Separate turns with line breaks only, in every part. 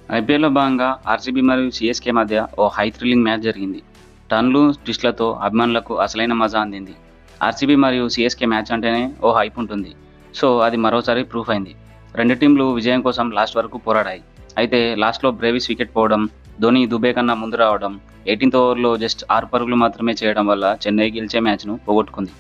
ఐపీఎల్‌లో భాగంగా ఆర్సీబీ మరియు సీఎస్‌కే మధ్య ఓ హై థ్రిల్లింగ్ మ్యాచ్ జరిగింది. టర్న్‌లు, ట్విస్ట్‌లతో అభిమానులకు అసలైన మజా అందింది. ఆర్సీబీ మరియు సీఎస్‌కే మ్యాచ్ అంటేనే ఓ హైప్ ఉంటుంది. సో, అది మరోసారి ప్రూఫ్ అయింది. రెండు టీమ్‌లు విజయం కోసం లాస్ట్ వరకు పోరాడాయి. అయితే లాస్ట్‌లో బ్రేవిస్ వికెట్ పోవడం, ధోనీ దుబే కన్నా ముందు రావడం, 18థ్ ఓవర్‌లో జస్ట్ 6 పరుగులు మాత్రమే చేయడం వల్ల చెన్నై గెలిచే మ్యాచ్‌ను పోగొట్టుకుంది.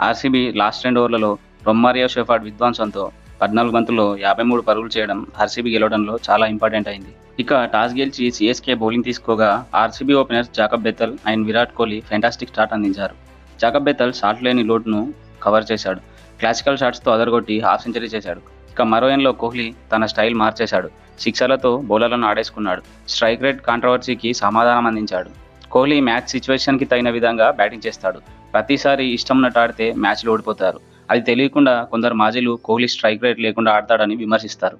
ఆర్సీబీ లాస్ట్ 2 ఓవర్లలో రొమారియో షెఫర్డ్ విధ్వంసంతో 14 బంతుల్లో 53 పరుగులు చేయడం ఆర్సీబీ గెలవడంలో చాలా ఇంపార్టెంట్ అయింది. ఇక టాస్ గెలిచి సీఎస్కే బౌలింగ్ తీసుకోగా RCB openers Jacob Bethell and Virat Kohli fantastic start అందించారు. జాకబ్ బెత్తల్ షాట్ లేని లోటును కవర్ చేశాడు. క్లాసికల్ షాట్స్తో అదరగొట్టి హాఫ్ సెంచరీ చేశాడు. ఇక మరో ఎండ్లో కోహ్లీ తన స్టైల్ మార్చేశాడు. సిక్సర్లతో బౌలర్లను ఆడేసుకున్నాడు. స్ట్రైక్ రేట్ కాంట్రవర్సీకి సమాధానం అందించాడు. కోహ్లీ మ్యాచ్ సిచ్యువేషన్కి తగిన విధంగా బ్యాటింగ్ చేస్తాడు. ప్రతిసారి ఇష్టమున్నట్టు ఆడితే మ్యాచ్లు ఓడిపోతారు. అది తెలియకుండా కొందరు మాజీలు కోహ్లీ స్ట్రైక్ రేట్ లేకుండా ఆడతాడని విమర్శిస్తారు.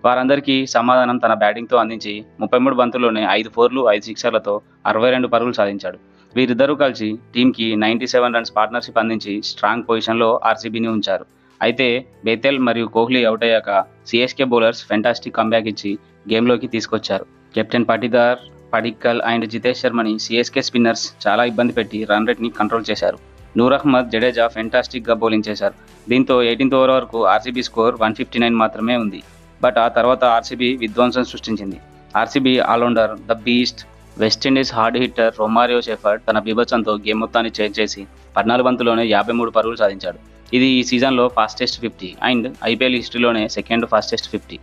వారందరికీ సమాధానం తన బ్యాటింగ్తో అందించి 33 బంతుల్లోనే 5 ఫోర్లు, 5 సిక్సర్లతో 62 పరుగులు సాధించాడు. వీరిద్దరూ కలిసి టీంకి 97 రన్స్ పార్ట్నర్షిప్ అందించి స్ట్రాంగ్ పొజిషన్లో ఆర్సీబీని ఉంచారు. అయితే బేతెల్ మరియు కోహ్లీ అవుట్ అయ్యాక సీఎస్కే బౌలర్స్ ఫెంటాస్టిక్ కంబ్యాక్ ఇచ్చి గేమ్లోకి తీసుకొచ్చారు. కెప్టెన్ పాటిదార్, పడిక్కల్ అండ్ జితేష్ శర్మని సీఎస్కే స్పిన్నర్స్ చాలా ఇబ్బంది పెట్టి రన్ రేట్ని కంట్రోల్ చేశారు. నూర్ అహ్మద్, జడేజా ఫెంటాస్టిక్గా బౌలింగ్ చేశారు. దీంతో 18థ్ ఓవర్ వరకు ఆర్సీబీ స్కోర్ 159 మాత్రమే ఉంది. బట్ ఆ తర్వాత ఆర్సీబీ విధ్వంసం సృష్టించింది. RCB all rounder the beast West Indies hard hitter Romario Shepherd తన బీభత్సంతో గేమ్ మొత్తాన్ని చేంజ్ చేసి 14 బంతుల్లోనే 53 పరుగులు సాధించాడు. ఇది ఈ సీజన్లో ఫాస్టెస్ట్ 50 అండ్ ఐపీఎల్ హిస్టరీలోనే సెకండ్ ఫాస్టెస్ట్ 50.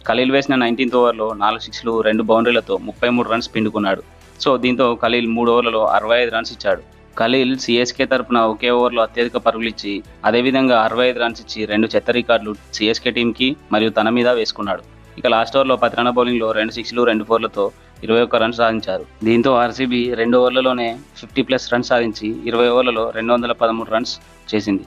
ఖలీల్ వేసిన 19థ్ ఓవర్లో 4 సిక్స్లు, 2 బౌండరీలతో 33 రన్స్ పిండుకున్నాడు. సో దీంతో ఖలీల్ 3 ఓవర్లలో 65 రన్స్ ఇచ్చాడు. ఖలీల్ సీఎస్కే తరపున ఒకే ఓవర్లో అత్యధిక పరుగులు ఇచ్చి అదేవిధంగా 65 రన్స్ ఇచ్చి 2 చెత్త రికార్డులు సీఎస్కే టీంకి మరియు తన మీద వేసుకున్నాడు. ఇక లాస్ట్ ఓవర్లో 10 రన్ల బౌలింగ్లో 2 సిక్స్లు, 2 ఫోర్లతో 21 రన్స్ సాధించారు. దీంతో ఆర్సీబీ 2 ఓవర్లలోనే 50+ రన్స్ సాధించి 20 ఓవర్లలో 213 రన్స్ చేసింది.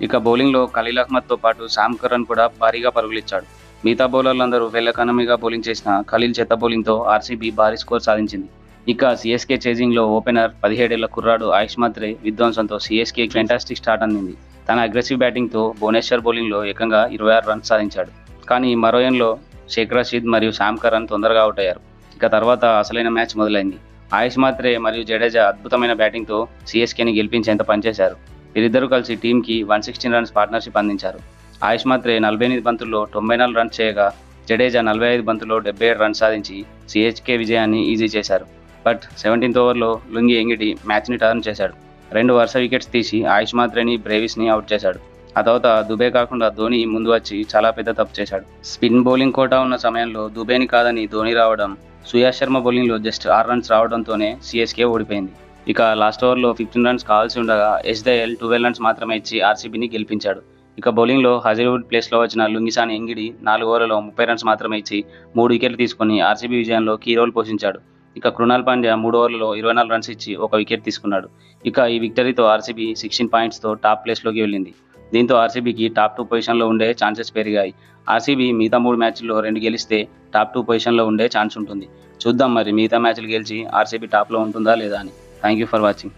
ఇక బౌలింగ్లో ఖలీల్ అహ్మద్తో పాటు శామ్ కరన్ కూడా భారీగా పరుగులిచ్చాడు. మిగతా బౌలర్లందరూ వెల్ ఎకానమీగా బౌలింగ్ చేసిన ఖలీల్ చెత్త బౌలింగ్తో ఆర్సీబీ భారీ స్కోర్ సాధించింది. ఇక సీఎస్కే చేజింగ్లో ఓపెనర్ 17 ఏళ్ల కుర్రాడు ఆయుష్ మాత్రే విధ్వంసంతో సీఎస్కే ఫెంటాస్టిక్ స్టార్ట్ అందింది. తన అగ్రెసివ్ బ్యాటింగ్తో భువనేశ్వర్ బౌలింగ్లో ఏకంగా 26 రన్స్ సాధించాడు. కానీ మరో ఎండ్లో షేక్ రషీద్ మరియు శామ్ కరన్ తొందరగా అవుట్ అయ్యారు. ఇక తర్వాత అసలైన మ్యాచ్ మొదలైంది. ఆయుష్ మాత్రే మరియు జడేజా అద్భుతమైన బ్యాటింగ్తో సీఎస్కేని గెలిపించేంత పనిచేశారు. వీరిద్దరూ కలిసి టీంకి 116 రన్స్ పార్ట్నర్షిప్ అందించారు. ఆయుష్ మాత్రే 48 బంతుల్లో 94 రన్స్ చేయగా జడేజా 45 బంతుల్లో 77 రన్స్ సాధించి సీఎస్కే విజయాన్ని ఈజీ చేశారు. బట్ 17థ్ ఓవర్లో లుంగి ఎంగిడి మ్యాచ్ని టర్న్ చేశాడు. 2 వరుస వికెట్స్ తీసి ఆయుష్ మాత్రేని, బ్రేవిస్ని అవుట్ చేశాడు. ఆ తర్వాత దుబే కాకుండా ధోనీ ముందు వచ్చి చాలా పెద్ద తప్పు చేశాడు. స్పిన్ బౌలింగ్ కోటా ఉన్న సమయంలో దుబేని కాదని ధోనీ రావడం, సుయాష్ శర్మ బౌలింగ్లో జస్ట్ 6 రన్స్ రావడంతోనే సీఎస్కే ఓడిపోయింది. ఇక లాస్ట్ ఓవర్లో 15 రన్స్ కావాల్సి ఉండగా ఎస్దయల్ 12 రన్స్ మాత్రమే ఇచ్చి ఆర్సీబీని గెలిపించాడు. ఇక బౌలింగ్లో హజల్వుడ్ ప్లేస్లో వచ్చిన లుంగిసాని ఎంగిడి 4 ఓవర్లలో 30 రన్స్ మాత్రమే ఇచ్చి 3 వికెట్లు తీసుకొని ఆర్సీబీ విజయంలో కీ రోల్ పోషించాడు. ఇక కృణాల్ పాండ్యా 3 ఓవర్లలో 24 రన్స్ ఇచ్చి 1 వికెట్ తీసుకున్నాడు. ఇక ఈ విక్టరీతో ఆర్సీబీ 16 పాయింట్స్తో టాప్ ప్లేస్లోకి వెళ్ళింది. దీంతో ఆర్సీబీకి టాప్ 2 పొజిషన్లో ఉండే ఛాన్సెస్ పెరిగాయి. ఆర్సీబీ మిగతా 3 మ్యాచ్ల్లో 2 గెలిస్తే టాప్ 2 పొజిషన్లో ఉండే ఛాన్స్ ఉంటుంది. చూద్దాం మరి మిగతా మ్యాచ్లు గెలిచి ఆర్సీబీ టాప్లో ఉంటుందా లేదా అని. Thank you for watching.